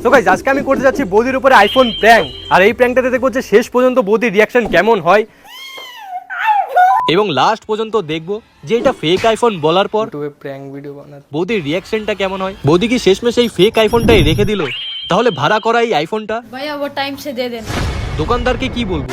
তো গাইস আজকে আমি করতে যাচ্ছি বৌদির উপরে আইফোন প্র্যাঙ্ক, আর এই প্র্যাঙ্কটাতে দেখবো যে শেষ পর্যন্ত বৌদির রিয়াকশন কেমন হয় এবং লাস্ট পর্যন্ত দেখবো যে এটা ফেক আইফোন বলার পর প্র্যাঙ্ক ভিডিও বানাতে বৌদির রিয়াকশনটা কেমন হয়। বৌদি কি শেষমেশ এই ফেক আইফোনটাই রেখে দিল? তাহলে ভাড়া করা এই আইফোনটা भैया वो टाइम से दे देना। দোকানদারকে কি বলবো?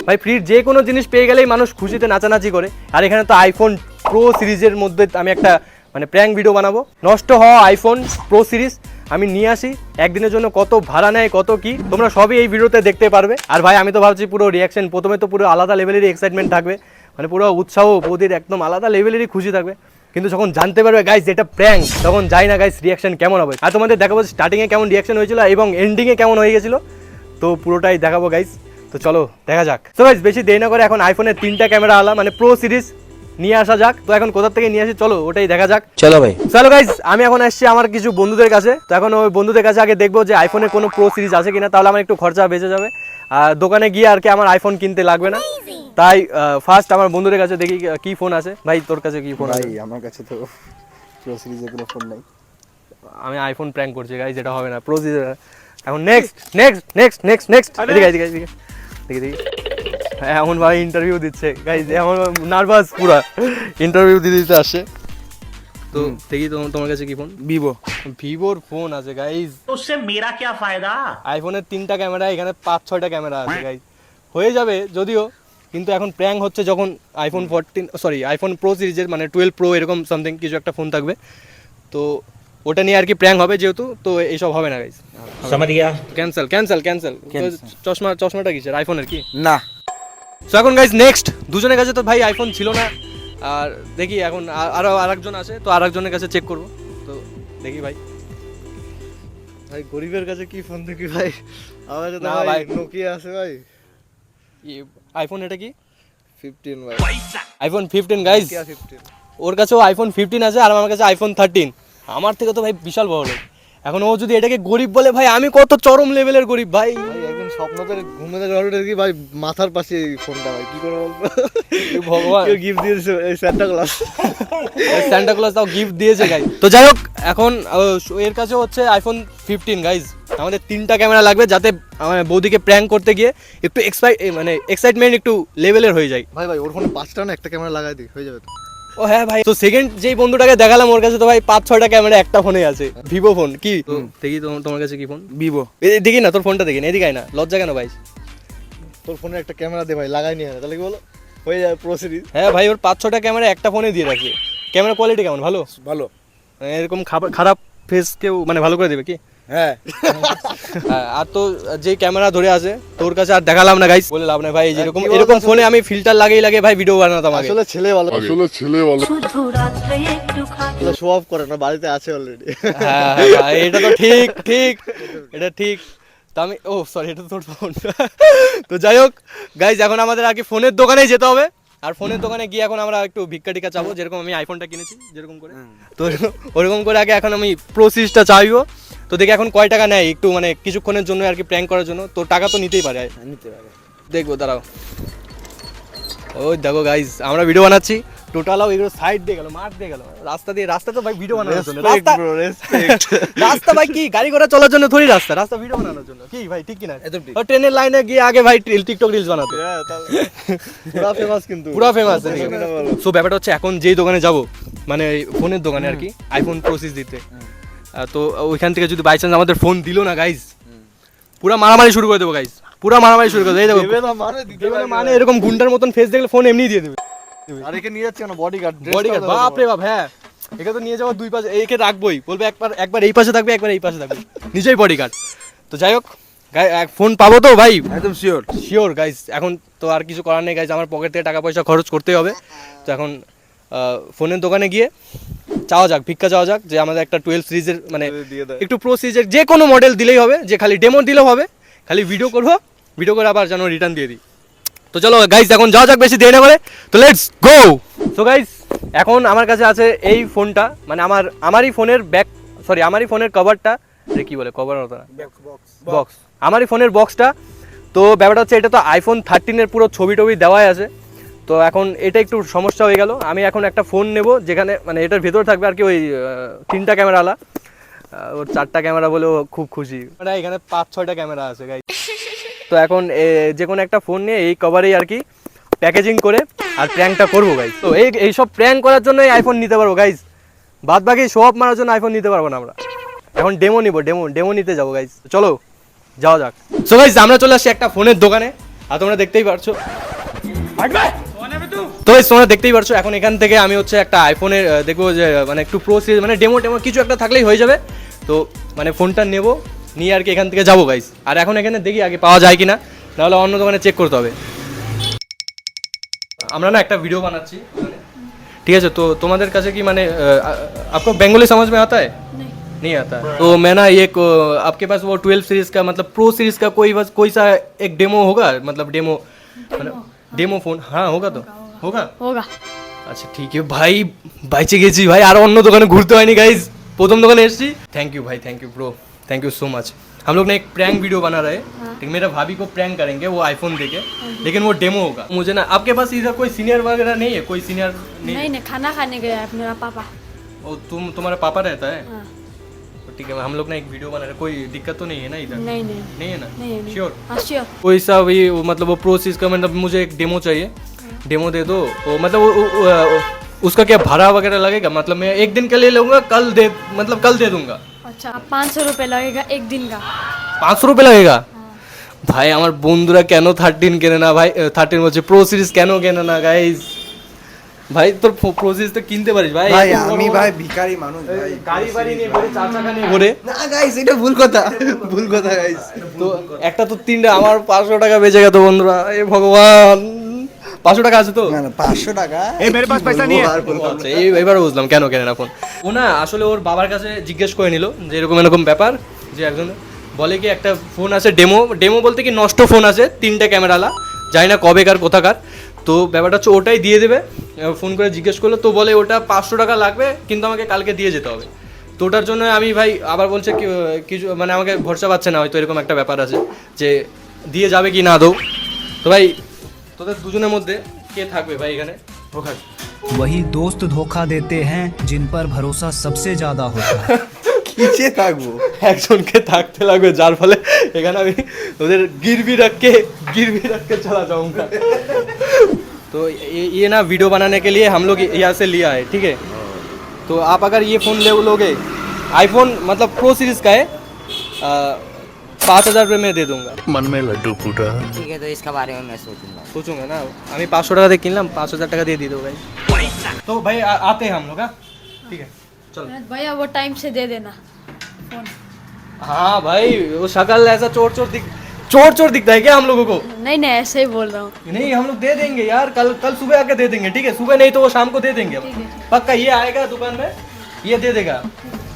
ভাই ফ্রির যে কোনো জিনিস পেয়ে গেলেই মানুষ খুশিতে নাচানাচি করে, আর এখানে তো আইফোন প্রো সিরিজের মধ্যে আমি একটা মানে প্র্যাঙ্ক ভিডিও বানাবো। নষ্ট হওয়া আইফোন প্রো সিরিজ আমি নিয়ে আসি, একদিনের জন্য কত ভাড়া নেয় কত কি তোমরা সবই এই ভিডিওতে দেখতে পারবে। আর ভাই আমি তো ভাবছি পুরো রিয়াকশন প্রথমে তো পুরো আলাদা লেভেলেরই এক্সাইটমেন্ট থাকবে, মানে পুরো উৎসাহ বৌদির একদম আলাদা লেভেলেরই খুশি থাকবে। কিন্তু যখন জানতে পারবে গাইস এটা প্র্যাঙ্ক, তখন যাই না গাইস রিয়াকশন কেমন হবে। আর তোমাদের দেখাবো স্টার্টিংয়ে কেমন রিয়াকশন হয়েছিল এবং এন্ডিংয়ে কেমন হয়ে গেছিলো, তো পুরোটাই দেখাবো গাইস। তো চলো দেখা যাক। তো গাইস বেশি দেরি না করে এখন আইফোনের 3টা ক্যামেরা আলা মানে প্রো সিরিজ নিয়ে আসা যাক। তো এখন কোথা থেকে নিয়ে আসি চলো ওটাই দেখা যাক। চলো ভাই চলো গাইস আমি এখন আসছি আমার কিছু বন্ধুদের কাছে। তো এখন ওই বন্ধুদের কাছে আগে দেখবো যে আইফোনে কোনো প্রো সিরিজ আছে কিনা, তাহলে আমার একটু খরচা বেঁচে যাবে। আর দোকানে গিয়ে আর কি আমার আইফোন কিনতে লাগবে না। তাই ফার্স্ট আমার বন্ধুদের কাছে দেখি কি ফোন আছে। ভাই তোর কাছে কি ফোন আছে? ভাই আমার কাছে তো প্রো সিরিজ এগুলো ফোন নাই। আমি আইফোন প্র্যাঙ্ক করছি গাইস, এটা হবে না প্রো সিরিজ। এখন next next next next next এদিকে এদিকে এদিকে দেখি দেখি। এমন ভাই ইন্টারভিউ দিচ্ছে গাইস, এমন নার্ভাস পুরা ইন্টারভিউ দিতে আসছে। তো দেখি তোমার কাছে কি ফোন? ভিভোর ফোন আছে গাইস। उससे मेरा क्या फायदा? আইফোনের 3টা ক্যামেরা, এখানে 5-6টা ক্যামেরা আছে গাইস, হয়ে যাবে যদিও। কিন্তু এখন প্র্যাঙ্ক হচ্ছে যখন আইফোন 14 সরি আইফোন প্রো সিরিজের মানে 12 প্রো এরকম সামথিং কিছু একটা ফোন থাকবে, তো ওটা নিয়ে আর কি প্র্যাঙ্ক হবে যেহেতু, তো এইসব হবে না গাইস। समझ गया। Cancel cancel cancel. চশমাটা কিসের? আইফোনের কি না তো এখন গাইস নেক্সট দুজনের কাছে তো ভাই আইফোন ছিল না, আর দেখি এখন আরো আরেকজন আছে, তো আরেকজনের কাছে চেক করব। তো দেখি ভাই ভাই গরিবের কাছে কি ফোন দেখি ভাই, আমার কাছে তো না ভাই ভাই। নোকিয়া আছে ভাই আইফোন এটা কি 15 ভাই, আইফোন 15 গাইস। নোকিয়া 15 ওর কাছেও আইফোন 15 আছে আর আমার কাছে আইফোন 13। আমার থেকে তো ভাই বিশাল বড় লোক। এখন ও যদি এটাকে গরিব বলে, ভাই আমি কত চরম লেভেলের গরিব ভাই। ভাই একদিন স্বপ্নতে ঘুমে দেখি ভাই মাথার পাশে এই ফোনটা ভাই কি করে বলবো, ভগবান কেউ গিফট দিয়েছে এই সান্টা ক্লজ। সান্টা ক্লজ তাও গিফট দিয়েছে গাইস। তো যাই হোক এখন এর কাছে হচ্ছে আইফোন 15 গাইস। আমাদের 3টা ক্যামেরা লাগবে যাতে আমার বৌদিকে প্র্যাঙ্ক করতে গিয়ে একটু মানে এক্সাইটমেন্ট একটু লেভেলের হয়ে যায়। ভাই ওর ফোনে 5টা না একটা ক্যামেরা লাগাই দিই হয়ে যাবে তো। ও হ্যাঁ ভাই, তো সেকেন্ড যেই বন্ধুটাকে দেখালাম ওর কাছে তো ভাই 5-6টা ক্যামেরা একটা ফোনে আছে, ভিভো ফোন। কি দেখি তোমার কাছে কি ফোন? ভিভো। দেখি না তোর ফোনটা দেখি না, এদিকে আয় না, লজ্জা কেন ভাই? তোর ফোনে একটা ক্যামেরা দে ভাই, লাগাই নিয়ে তাহলে কি বলো হয়ে যাবে প্রো সিরিজ। হ্যাঁ ভাই ওর 5-6টা ক্যামেরা একটা ফোনে দিয়ে রাখবে। ক্যামেরা কোয়ালিটি কেমন? ভালো ভালো এরকম খারাপ ফেস কেউ মানে ভালো করে দেবে কি? হ্যাঁ হ্যাঁ, আর তো যে ক্যামেরা ধরে আছে তোর কাছে আর দেখালাম না গাইস, বলে লাভ নাই ভাই। যেরকম কি বলতো এরকম আসলে- ফোনে আমি ফিল্টার লাগিয়ে ভাই ভিডিও বানাতাম আগে। আসলে ছেলে ভালো, ছেলে বলো শো অফ করে না, বাড়িতে আছে অলরেডি। হ্যাঁ হ্যাঁ ভাই, এটা তো ঠিক ঠিক এটা ঠিক। তো আমি সরি এটা তো তোর ফোন। তো যাই হোক গাইস এখন আমাদের আগে ফোনের দোকানেই যেতে হবে, আর ফোনের দোকানে গিয়ে এখন আমরা একটু ভিক্ষা টিকা চাবো, যেরকম আমি আইফোনটা কিনেছি যেরকম করে। তো ওরকম করে আগে এখন আমি প্রো সিরিজটা চাইবো। তো দেখি এখন কয় টাকা নেয় একটু মানে কিছুক্ষণের জন্য আর কি প্র্যাঙ্ক করার জন্য, তো টাকা তো নিতেই পারে। নিতে পারে দেখবো দাঁড়াও। ওই দেখো গাইস আমরা ভিডিও বানাচ্ছি, টোটালও এগুলো সাইড দিয়ে গেল, মাঠ দিয়ে গেল, রাস্তা তো ভাই ভিডিও বানানোর জন্য। রাস্তা ভাই কি গাড়ি ঘোড়া চলার জন্য থোড়ি রাস্তা ভিডিও বানানোর জন্য, কি ভাই ঠিক কিনা? একদম ঠিক। ট্রেনের লাইনে গিয়ে আগে ভাই টিকটক রিলস বানাতো, হ্যাঁ তাহলে পুরা ফেমাস কিন্তু পুরা ফেমাস। না বলো। সো ব্যাপারটা হচ্ছে এখন যেই দোকানে যাব মানে ফোনের দোকানে আর কি আইফোন প্রসেস দিতে, তো ওইখান থেকে যদি বাই চান্স আমাদের ফোন দিল না গাইস, পুরা মারামারি শুরু করে দেবো গাইস, পুরা মারামারি শুরু করে দেবো। এই দেখো দেবে না মানে দিতে দেবে না পারবে মানে না। এরকম গুন্ডার মতন ফেস দেখলে ফোন এমনি দিয়ে দেবে। আর একে নিয়ে যাচ্ছে কেন বডিগার্ড বডিগার্ড বাপ রে বাপ। হ্যাঁ একে তো নিয়ে যাওয়ার দুই পাশে, একে রাখবোই, বলবে একবার এই পাশে থাকবে একবার এই পাশে থাকবে, নিজেই বডিগার্ড। তো যাই হোক ফোন পাবো তো ভাই? একদম শিওর শিওর গাইস। এখন তো আর কিছু করার নেই গাইস, আমার পকেট থেকে টাকা পয়সা খরচ করতেই হবে। তো এখন ফোনের দোকানে গিয়ে চাওয়া যাক, ভিক্ষা চাওয়া যাক যে আমাদের একটা 12 সিরিজের মানে দিয়ে দেয়। একটু প্রো সিরিজের যে কোনো মডেল দিলেই হবে, যে খালি ডেমো দিলেও হবে, খালি ভিডিও করবো, ভিডিও করে আবার যেন রিটার্ন দিয়ে দিই। তো চলো গাইস এখন যাওয়া যাক বেশি দেরি না করে, তো লেটস গো। সো গাইস এখন আমার কাছে আছে এই ফোনটা, মানে আমারই ফোনের আমারই ফোনের কভারটা, কি বলে কভার হতো না, বক্স, আমারই ফোনের বক্সটা। তো ব্যাপারটা হচ্ছে এটা তো আইফোন 13-এর পুরো ছবি টবি দেওয়াই আছে। তো এখন এটা একটু সমস্যা হয়ে গেল, আমি এখন একটা ফোন নেব যেখানে মানে এটার ভেতর থাকবে আর কি ওই 3টা ক্যামেরাওয়ালা। ওর 4টা ক্যামেরা বলে ও খুব খুশি, মানে এখানে 5-6টা ক্যামেরা আছে গাইস। তো এখন যে কোনো একটা ফোন নিয়ে এই কভারেই আর কি প্যাকেজিং করে আর প্র্যাঙ্কটা করবো গাইস। তো এই সব প্র্যাঙ্ক করার জন্য আইফোন নিতে পারবো গাইস, বাদ বাকি শো অফ মারার জন্য আইফোন নিতে পারবো না আমরা। এখন ডেমো নিবো, ডেমো নিতে যাবো গাইস, চলো যাওয়া যাক। সো গাইস আমরা চলে আসছি একটা ফোনের দোকানে, আর তোমরা দেখতেই পারছো, তো গাইস তোমরা দেখতেই পারছো এখন এখান থেকে আমি হচ্ছে একটা আইফোনের দেখবো যে মানে একটু প্রো সিরিজ মানে ডেমো কিছু একটা থাকলেই হয়ে যাবে। তো মানে ফোনটা নেবো, নিয়ে আর কি এখান থেকে যাবো গাইস। আর এখন এখানে দেখি আগে পাওয়া যায় কিনা, নাহলে অন্য দোকানে চেক করতে হবে। আমরা না একটা ভিডিও বানাচ্ছি, ঠিক আছে? তো তোমাদের কাছে কি মানে आपको बंगाली समझ में आता है? नहीं आता है। तो मैं ना ये आपके पास वो 12 सीरीज का मतलब प्रो सीरीज का कोई सा एक डेमो होगा, मतलब डेमो फोन? हाँ होगा, तो होगा। আচ্ছা ঠিক আছে ভাই, বাইচে গেছি ভাই, আর অন্য দোকানে ঘুরতে হয়নি গাইজ, প্রথম দোকানে এসেছি। थैंक यू भाई, thank you bro, thank you so much. हम लोग ने एक प्रैंक वीडियो बना रहे हैं, ठीक, मेरा भाभी को प्रैंक करेंगे वो आईफोन देके, लेकिन वो डेमो होगा। मुझे ना आपके पास इधर कोई सीनियर वगैरह नहीं है? कोई सीनियर नहीं, खाना खाने गया है मेरा पापा। ओ तुम्हारा पापा रहता है? ठीक है, हम लोग ना एक वीडियो बना रहे, कोई दिक्कत तो नहीं है ना इधर? नहीं है ना? श्योर? श्योर। कोई सा भी मतलब वो प्रोसेस का मतलब मुझे एक डेमो चाहिए, डेमो दे दो। वो मतलब उसका क्या भाड़ा वगैरह लगेगा? मतलब मैं एक दिन के लिए लूँगा, कल दे दूँगा। अच्छा 500 रुपये लगेगा एक दिन का। 500 रुपये लगेगा? ভাই আমার বন্ধুরা কেন 13 কেনে না ভাই, 13 বলছে প্রো সিরিজ কেন কেনে না গাইস? ভাই তোর প্রো সিরিজ তো কিনতে পারিস ভাই। ভাই আমি ভাই ভিখারি মানুষ ভাই, গাড়ি বাড়ি নিয়ে ঘুরে, 4 চাকা নিয়ে ঘুরে। না গাইস এটা ভুল কথা, ভুল কথা গাইস। তো একটা তো 3টা, আমার 500 টাকা বেঁচে গেল বন্ধুরা, এ ভগবান। 500 টাকা আছে তো? না না 500 টাকা, এই মেরে পাস পয়সা নিয়ে। আচ্ছা এইবার বুঝলাম কেন কেনে না ফোন। ও না আসলে ওর বাবার কাছে জিজ্ঞেস করে নিল যে এরকম ব্যাপার, যে একজন বলে কি একটা ফোন আছে ডেমো বলতে কি নষ্ট ফোন আছে 3টে ক্যামেরালা, জানি না কবেকার কোথাকার। তো ব্যাপারটা হচ্ছে ওটাই দিয়ে দেবে, ফোন করে জিজ্ঞেস করলো, তো বলে ওটা 500 টাকা লাগবে, কিন্তু আমাকে কালকে দিয়ে যেতে হবে। তো ওটার জন্য আমি ভাই আবার বলছে কিছু মানে আমাকে ভরসা পাচ্ছে না, হয়তো এরকম একটা ব্যাপার আছে যে দিয়ে যাবে কি না দো। তো ভাই তোদের দুজনের মধ্যে কে থাকবে ভাই এখানে? वही दोस्त धोखा देते हैं जिन पर भरोसा सबसे ज्यादा होता है। কিসে থাকবো? একজনকে থাকতে লাগবে, যার ফলে এখানে আমি ওদের गिरवी रख के चला जाऊंगा। तो ये ना वीडियो बनाने के लिए हम लोग यहाँ से लिया है, ठीक है? तो आप अगर ये फ़ोन लोगे, आईफोन मतलब प्रो सीरीज़ का है, 5000 रुपये में दे दूंगा। मन में लड्डू फूटा। ठीक है, तो इसका बारे में मैं सोचूंगा ना, আমি 500 টাকা দিয়ে কিনলাম, 5000 টাকা দিয়ে দিয়ে দেবো ভাই। तो भाई आते हैं हम लोग, हाँ ठीक है चलो। भैया वो टाइम से दे देना फोन। हाँ भाई वो शक्ल ऐसा चोर दिखता है क्या हम लोगों को? नहीं ऐसे ही बोल रहा हूँ। नहीं हम लोग दे देंगे यार, कल सुबह आके दे देंगे, ठीक है? सुबह नहीं तो वो शाम को दे देंगे हम। पक्का ये आएगा दुकान में, ये दे देगा,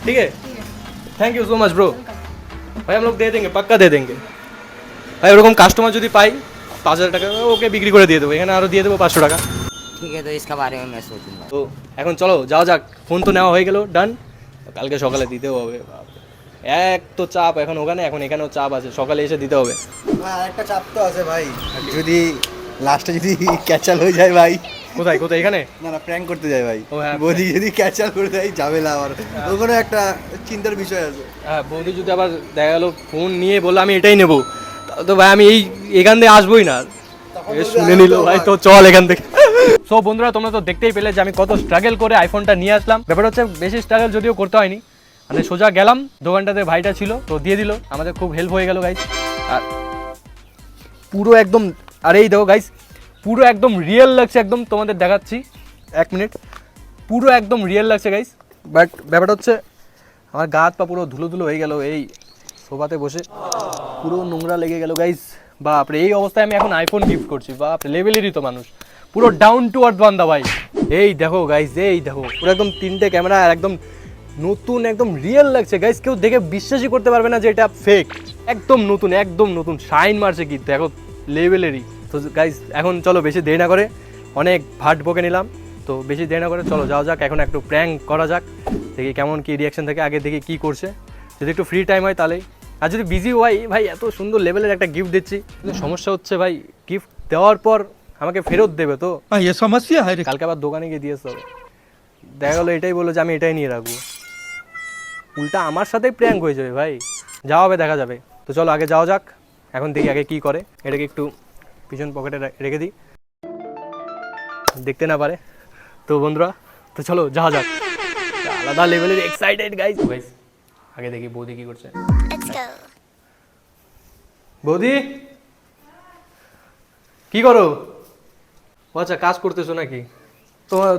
ठीक है? Thank you so much bro. भाई हम लोग दे देंगे, पक्का दे देंगे ভাই। ওরকম কাস্টমার যদি পাই 5000 টাকা ওকে বিক্রি করে দিয়ে দেবো, এখানে আরও দিয়ে দেবো 500 টাকা। ठीक है, तो इसका बारे में मैं सोचूंगा। তো এখন চলো যাওয়া যাক, ফোন তো নেওয়া হয়ে গেল, ডান। কালকে সকালে দিতেও হবে, এক তো চাপ এখন ওখানে, এখন এখানেও চাপ আছে, সকালে এসে দিতে হবে। হ্যাঁ একটা চাপ তো আছে ভাই, যদি লাস্টে যদি ক্যাচাল হয়ে যায় ভাই। কোথায় এখানে? না না প্র্যাঙ্ক করতে যায় ভাই, ও হ্যাঁ, বৌদি যদি ক্যাচাল করে দেয় ঝামেলা, আবার ওখানে একটা চিন্তার বিষয় আছে। হ্যাঁ বৌদি যদি আবার দেখা গেলো ফোন নিয়ে বললো আমি এটাই নেবো, তাহলে তো ভাই আমি এখান থেকে আসবোই না। শুনে নিল ভাই, তো চল এখান থেকে। সো বন্ধুরা তোমরা তো দেখতেই পেলে যে আমি কত স্ট্রাগল করে আইফোনটা নিয়ে আসলাম। ব্যাপার হচ্ছে বেশি স্ট্রাগল যদিও করতে হয়নি, মানে সোজা গেলাম দোকানটাতে, ভাইটা ছিল তো দিয়ে দিল, আমাদের খুব হেল্প হয়ে গেল গাইস। আর পুরো একদম, আর এই দেখো গাইস পুরো একদম রিয়েল লাগছে, একদম তোমাদের দেখাচ্ছি 1 মিনিট, পুরো একদম রিয়েল লাগছে গাইস। বাট ব্যাপারটা হচ্ছে আমার গা হাত পা পুরো ধুলো হয়ে গেল, এই সোফাতে বসে পুরো নোংরা লেগে গেল গাইস। বাপরে এই অবস্থায় আমি এখন আইফোন গিফট করছি, বাপরে লেভেলেরই তো মানুষ, পুরো ডাউন টু আর্থ বান্দা ভাই। এই দেখো গাইস, এই দেখো পুরো একদম 3টে ক্যামেরা আর একদম নতুন, একদম রিয়েল লাগছে গাইস, কেউ দেখে বিশ্বাসই করতে পারবে না যে এটা ফেক, একদম নতুন শাইন মারছে, কি দেখো লেভেলেরই। তো গাইস এখন চলো বেশি দেরি না করে, অনেক ভাট বকে নিলাম, তো বেশি দেরি না করে চলো যাওয়া যাক, এখন একটু প্র্যাঙ্ক করা যাক, দেখি কেমন কি রিয়াকশন থাকে, আগে দেখি কি করছে, যদি একটু ফ্রি টাইম হয় তাহলেই, আর যদি বিজি হয় ভাই এত সুন্দর লেভেলের একটা গিফট দিচ্ছি, কিন্তু সমস্যা হচ্ছে ভাই গিফট দেওয়ার পর আমাকে ফেরত দেবে তো, ये समस्या है। কালকে আবার দোকানে গিয়ে দিয়েছে হবে, দেখা গেলো এটাই বললো যে আমি এটাই নিয়ে রাখবো। উল্টা আমার সাথেই প্র্যাঙ্ক হয়ে যাবে ভাই। যাওয়া হবে, দেখা যাবে। তো চলো আগে যাওয়া যাক, এখন দেখি আগে কি করে। এটাকে একটু পিছন পকেটে রেখে দিই, দেখতে না পারে। তো বন্ধুরা, তো চলো যাওয়া যাক। আলাদা লেভেলের এক্সাইটেড গাইস। গাইস আগে দেখি বৌদি কি করছে। বৌদি কি করো? ও আচ্ছা, কাজ করতেছো নাকি?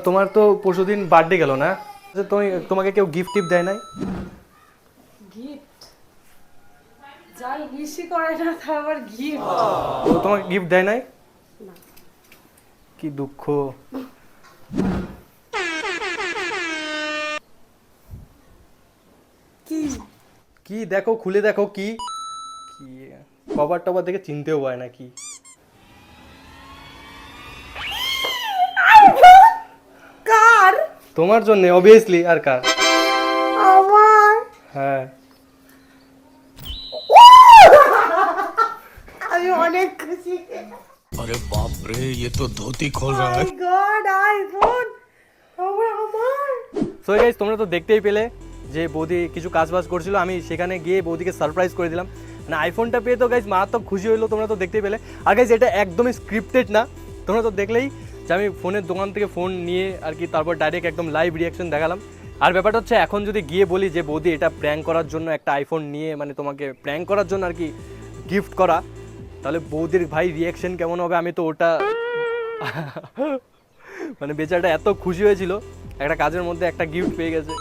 তোমার তো পরশুদিন বার্থডে গেল না? আচ্ছা, তোমাকে কেউ গিফট টিফট দেয় নাই? গিফট যাই বেশি করে না তা আবার গিফট ও তোমাকে গিফট দেয় নাই? কি দুঃখ। কি কি দেখো, খুলে দেখো কি কি কভার টভার দেখে চিনতেও পায় না। কি কার? তোমার জন্য অবভিয়াসলি, আর কার? আমার। হ্যাঁ, আমি অনেক খুশি। अरे बाप रे, ये तो धोती खोल रहा है। মাই গড, আইফোন আমার। সো গাইস তোমরা তো দেখতেই পেলে যে বৌদি কিছু কাজ বাজ করছিল, আমি সেখানে গিয়ে বৌদিকে সারপ্রাইজ করে দিলাম। মানে আইফোনটা পেয়ে তো গাইস মারাত্মক খুশি হইলো, তোমরা তো দেখতেই পেলে। আর গাইস এটা একদমই স্ক্রিপ্টেড না, তোমরা তো দেখলেই যে আমি ফোনের দোকান থেকে ফোন নিয়ে আর কি তারপর ডাইরেক্ট একদম লাইভ রিয়াকশন দেখালাম। আর ব্যাপারটা হচ্ছে, এখন যদি গিয়ে বলি যে বৌদি এটা প্র্যাঙ্ক করার জন্য একটা আইফোন নিয়ে, মানে তোমাকে প্র্যাঙ্ক করার জন্য আর কি গিফট করা, তাহলে বৌদির ভাই রিয়াকশন কেমন হবে? আমি তো ওটা মানে বেচারাটা এত খুশি হয়েছিল, একটা কাজের মধ্যে একটা গিফট পেয়ে গেছে,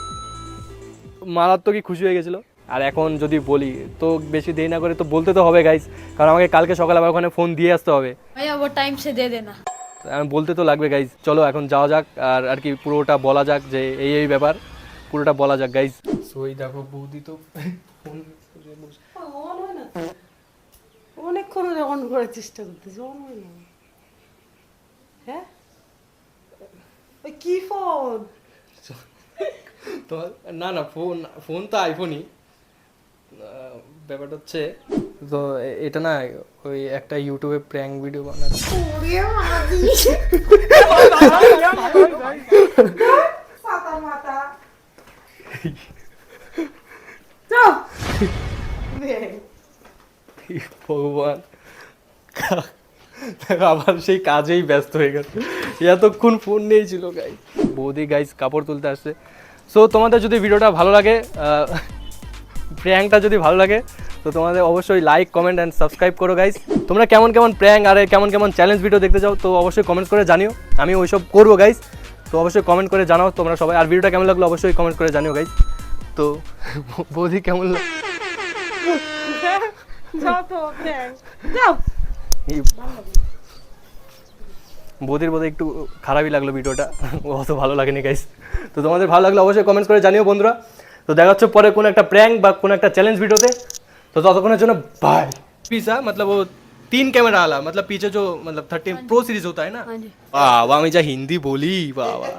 মারাত্মকই খুশি হয়ে গেছিলো। আর এখন যদি বলি তো বেশি দেরি না করে তো বলতে তো হবে গাইস, কারণ আমাকে কালকে সকালে আবার ওখানে ফোন দিয়ে আসতে হবে। भैया वो टाइम से दे देना। আমি বলতে তো লাগবে গাইস। চলো এখন যাওয়া যাক, আর আর কি পুরোটা বলা যাক যে এই ব্যাপার, পুরোটা বলা যাক গাইস। সই দেখো বৌদি তো ফোন অন হয় না, অনেকক্ষণ অন করার চেষ্টা করতেছি, অন হয় না। হ্যাঁ, ওই কি ফোন? তো না না, ফোন তো আইফোনই। ব্যাপারটা হচ্ছে তো এটা না, ওই একটা ইউটিউবে প্র্যাঙ্ক ভিডিও বানাচ্ছে। ওরে মাদি সাতা মাতা যাও ভগবান, দেখো আবার সেই কাজেই ব্যস্ত হয়ে গেছে, এতক্ষণ ফোন নিয়েই ছিল গাইস। বৌদি গাইস কাপড় তুলতে আসছে। সো তোমাদের যদি ভিডিওটা ভালো লাগে, প্র্যাঙ্কটা যদি ভালো লাগে, তো তোমাদের অবশ্যই লাইক, কমেন্ট অ্যান্ড সাবস্ক্রাইব করো গাইস। তোমরা কেমন কেমন প্র্যাঙ্ক আর কেমন কেমন চ্যালেঞ্জ ভিডিও দেখতে চাও, তো অবশ্যই কমেন্ট করে জানিও, আমি ওইসব করবো গাইস। তো অবশ্যই কমেন্ট করে জানাও তোমরা সবাই। আর ভিডিওটা কেমন লাগলো অবশ্যই কমেন্ট করে জানিও গাইস। তো বৌদি কেমন যাও তো যাও। বৌদির বোধহয় একটু খারাপই লাগলো ভিডিওটা, অত ভালো লাগেনি গাইস। তো তোমাদের ভালো লাগলে অবশ্যই কমেন্টস করে জানিও বন্ধুরা। তো দেখা হচ্ছে পরে কোনো একটা প্র্যাঙ্ক বা কোনো একটা চ্যালেঞ্জ ভিডিওতে। तो ततक्षणের জন্য बाय। पीछा मतलब वो 3 कैमरा वाला, मतलब पीछे जो मतलब 13 प्रो सीरीज होता है ना। हाँ जी। वाह वाह, मैं जा हिंदी बोली, वाह वाह।